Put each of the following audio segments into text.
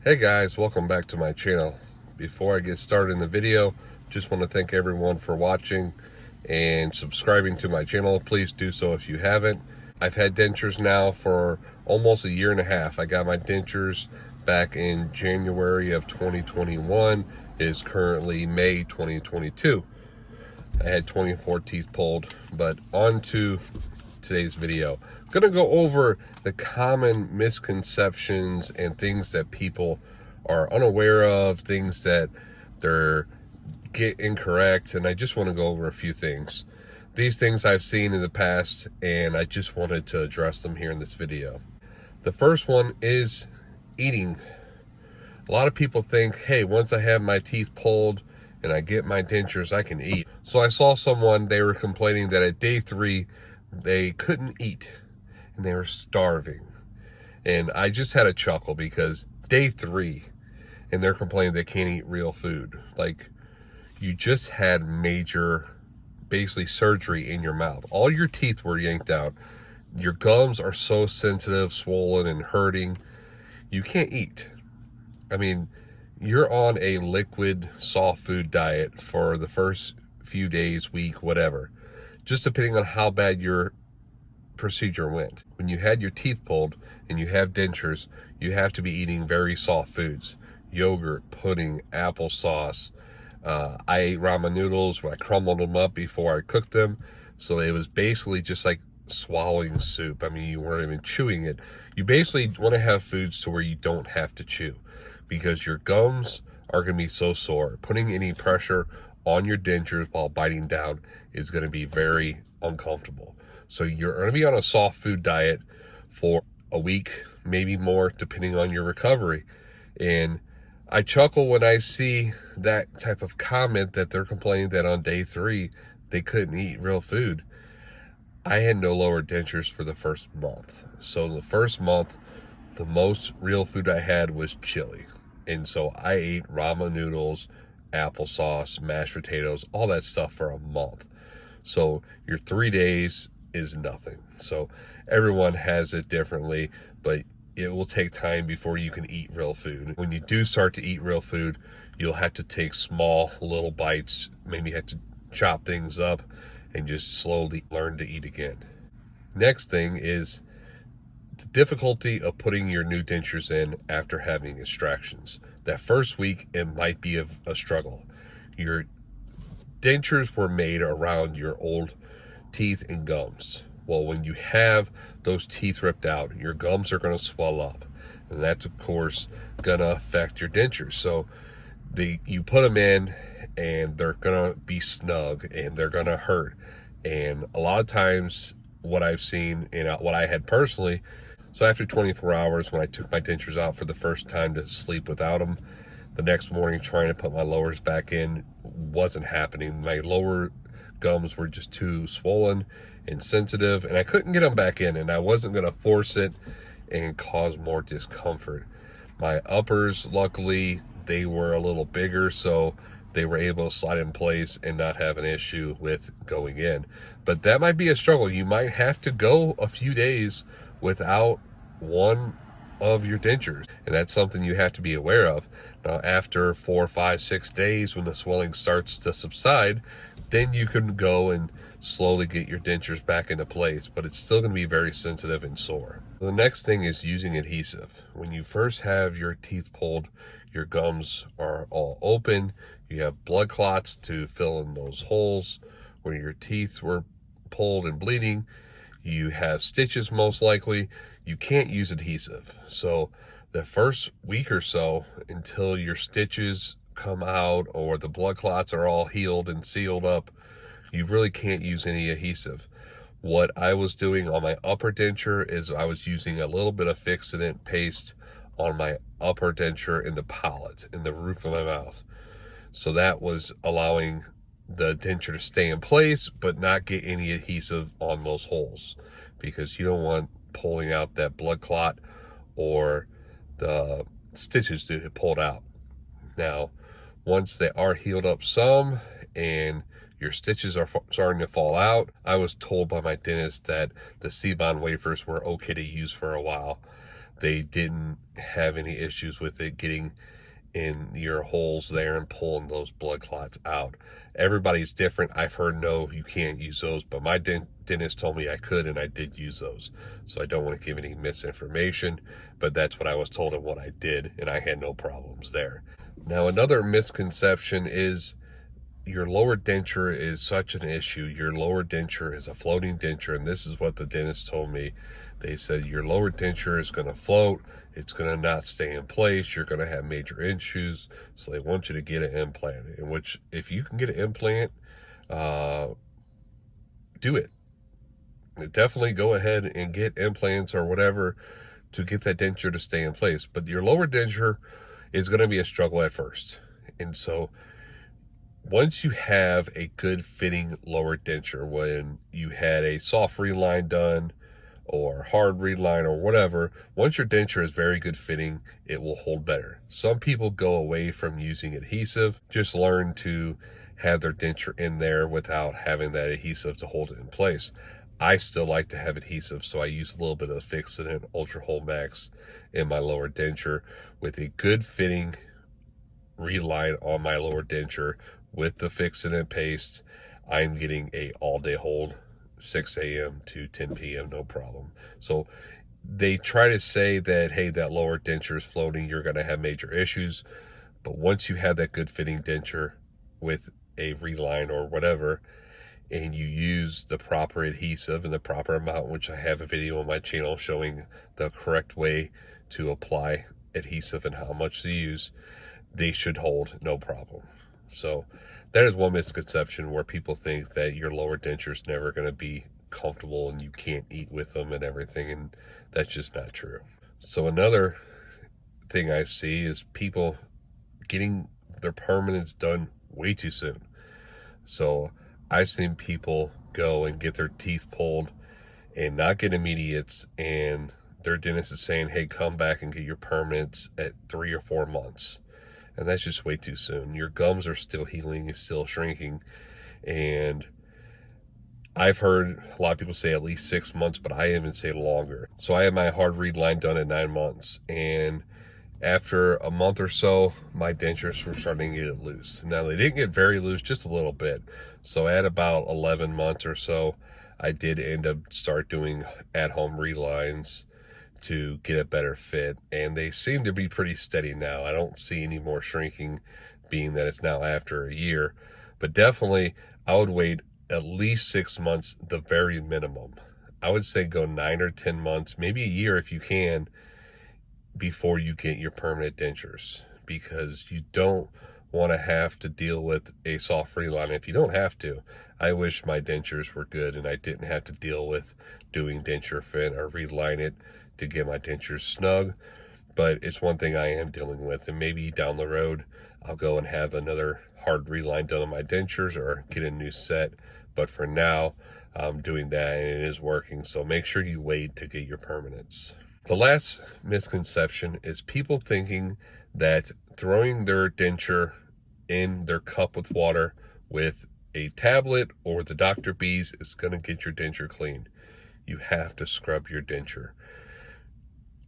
Hey guys, welcome back to my channel. Before I get started in the video, just want to thank everyone for watching and subscribing to my channel. Please do so if you haven't. I've had dentures now for almost a year and a half. I got my dentures back in January of 2021. It is currently May 2022. I had 24 teeth pulled, but on to today's video. I'm gonna go over the common misconceptions and things that people are unaware of, things that they're get incorrect, and I just want to go over a few things. These things I've seen in the past, and I just wanted to address them here in this video. The first one is eating. A lot of people think, hey, once I have my teeth pulled and I get my dentures, I can eat. So I saw someone, they were complaining that at day 3, they couldn't eat and they were starving. And I just had a chuckle because day 3 and they're complaining they can't eat real food. Like, you just had major, basically, surgery in your mouth. All your teeth were yanked out. Your gums are so sensitive, swollen, and hurting. You can't eat. I mean, you're on a liquid, soft food diet for the first few days, week, whatever, just depending on how bad your procedure went. When you had your teeth pulled and you have dentures, you have to be eating very soft foods. Yogurt, pudding, applesauce. I ate ramen noodles where I crumbled them up before I cooked them. So it was basically just like swallowing soup. I mean, you weren't even chewing it. You basically want to have foods to where you don't have to chew, because your gums are going to be so sore. Putting any pressure on your dentures while biting down is going to be very uncomfortable. So you're going to be on a soft food diet for a week, maybe more, depending on your recovery. And I chuckle when I see that type of comment that they're complaining that on day 3 they couldn't eat real food. I had no lower dentures for the first month. So in the first month, the most real food I had was chili. And so I ate ramen noodles, applesauce, mashed potatoes, all that stuff for a month. So your 3 days is nothing. So everyone has it differently, but it will take time before you can eat real food. When you do start to eat real food, you'll have to take small little bites, maybe have to chop things up and just slowly learn to eat again. Next thing is the difficulty of putting your new dentures in after having extractions. That first week, it might be a struggle. Your dentures were made around your old teeth and gums. Well, when you have those teeth ripped out, your gums are going to swell up, and that's of course going to affect your dentures. So you put them in and they're going to be snug and they're going to hurt. And a lot of times what I've seen and what I had personally, so after 24 hours, when I took my dentures out for the first time to sleep without them, the next morning trying to put my lowers back in wasn't happening. My lower gums were just too swollen and sensitive, and I couldn't get them back in, and I wasn't going to force it and cause more discomfort. My uppers, luckily, they were a little bigger, so they were able to slide in place and not have an issue with going in. But that might be a struggle. You might have to go a few days without one of your dentures, and that's something you have to be aware of. Now, after 4, 5, 6 days, when the swelling starts to subside, then you can go and slowly get your dentures back into place, but it's still going to be very sensitive and sore. The next thing is using adhesive. When you first have your teeth pulled, your gums are all open. You have blood clots to fill in those holes where your teeth were pulled and bleeding. You have stitches most likely. You can't use adhesive. So the first week or so, until your stitches come out or the blood clots are all healed and sealed up, you really can't use any adhesive. What I was doing on my upper denture is I was using a little bit of Fixodent paste on my upper denture in the palate, in the roof of my mouth. So that was allowing the denture to stay in place but not get any adhesive on those holes, because you don't want pulling out that blood clot or the stitches to get pulled out. Now, once they are healed up some and your stitches are starting to fall out, I was told by my dentist that the Seed-Bond wafers were okay to use for a while. they didn't have any issues with it getting in your holes there and pulling those blood clots out. Everybody's different. I've heard no, you can't use those, but my dentist told me I could, and I did use those. So I don't want to give any misinformation, but that's what I was told and what I did, and I had no problems there. Now, another misconception is your lower denture is such an issue. Your lower denture is a floating denture, and this is what the dentist told me. They said your lower denture is going to float. It's going to not stay in place. You're going to have major issues. So they want you to get an implant, in which if you can get an implant, do it. Definitely go ahead and get implants or whatever to get that denture to stay in place. But your lower denture is going to be a struggle at first. And so once you have a good fitting lower denture, when you had a soft reline done or hard reline or whatever, once your denture is very good fitting, it will hold better. Some people go away from using adhesive, just learn to have their denture in there without having that adhesive to hold it in place. I still like to have adhesive, so I use a little bit of Fixodent Ultra Hold Max in my lower denture with a good fitting reline on my lower denture. With the Fixodent paste, I'm getting a all-day hold, 6 a.m. to 10 p.m., no problem. So they try to say that, hey, that lower denture is floating, you're going to have major issues. But once you have that good fitting denture with a reline or whatever, and you use the proper adhesive in the proper amount, which I have a video on my channel showing the correct way to apply adhesive and how much to use, they should hold no problem. So that is one misconception, where people think that your lower denture is never going to be comfortable and you can't eat with them and everything, and that's just not true. So another thing I see is people getting their permanents done way too soon. So I've seen people go and get their teeth pulled and not get immediates, and their dentist is saying, hey, come back and get your permanents at 3 or 4 months. And that's just way too soon. Your gums are still healing, is still shrinking. And I've heard a lot of people say at least 6 months, but I even say longer. So I had my hard reline done at 9 months. And after a month or so, my dentures were starting to get loose. Now, they didn't get very loose, just a little bit. So at about 11 months or so, I did end up start doing at-home relines to get a better fit, and they seem to be pretty steady now. I don't see any more shrinking, being that it's now after a year, but definitely I would wait at least 6 months, the very minimum. I would say go 9 or 10 months, maybe a year if you can, before you get your permanent dentures, because you don't want to have to deal with a soft reline if you don't have to. I wish my dentures were good and I didn't have to deal with doing Densurefit or Reline-it to get my dentures snug, but it's one thing I am dealing with, and maybe down the road I'll go and have another hard reline done on my dentures or get a new set. But for now, I'm doing that and it is working, so make sure you wait to get your permanents. The last misconception is people thinking that throwing their denture in their cup with water with a tablet or the Dr. B's is going to get your denture clean. You have to scrub your denture.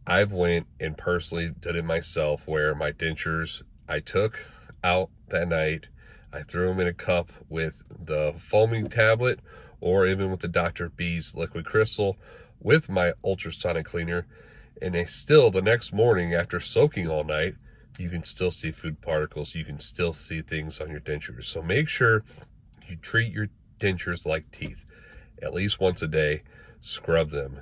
I've went and personally did it myself, where my dentures I took out that night, I threw them in a cup with the foaming tablet or even with the Dr. B's liquid crystal with my ultrasonic cleaner, and they still, the next morning after soaking all night, you can still see food particles, you can still see things on your dentures. So make sure you treat your dentures like teeth. At least once a day, scrub them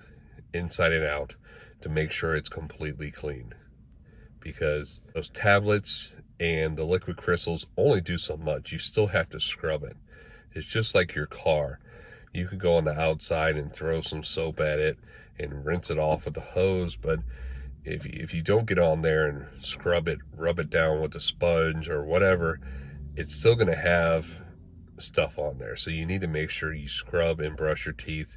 inside and out to make sure it's completely clean, because those tablets and the liquid crystals only do so much. You still have to scrub it. It's just like your car. You could go on the outside and throw some soap at it and rinse it off with the hose, but if you don't get on there and scrub it, rub it down with a sponge or whatever, it's still going to have stuff on there. So you need to make sure you scrub and brush your teeth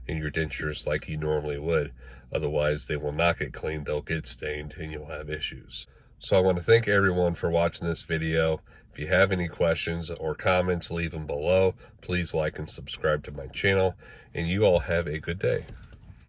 and your dentures like you normally would. Otherwise, they will not get clean, they'll get stained, and you'll have issues. So I want to thank everyone for watching this video. If you have any questions or comments, leave them below. Please like and subscribe to my channel, and you all have a good day.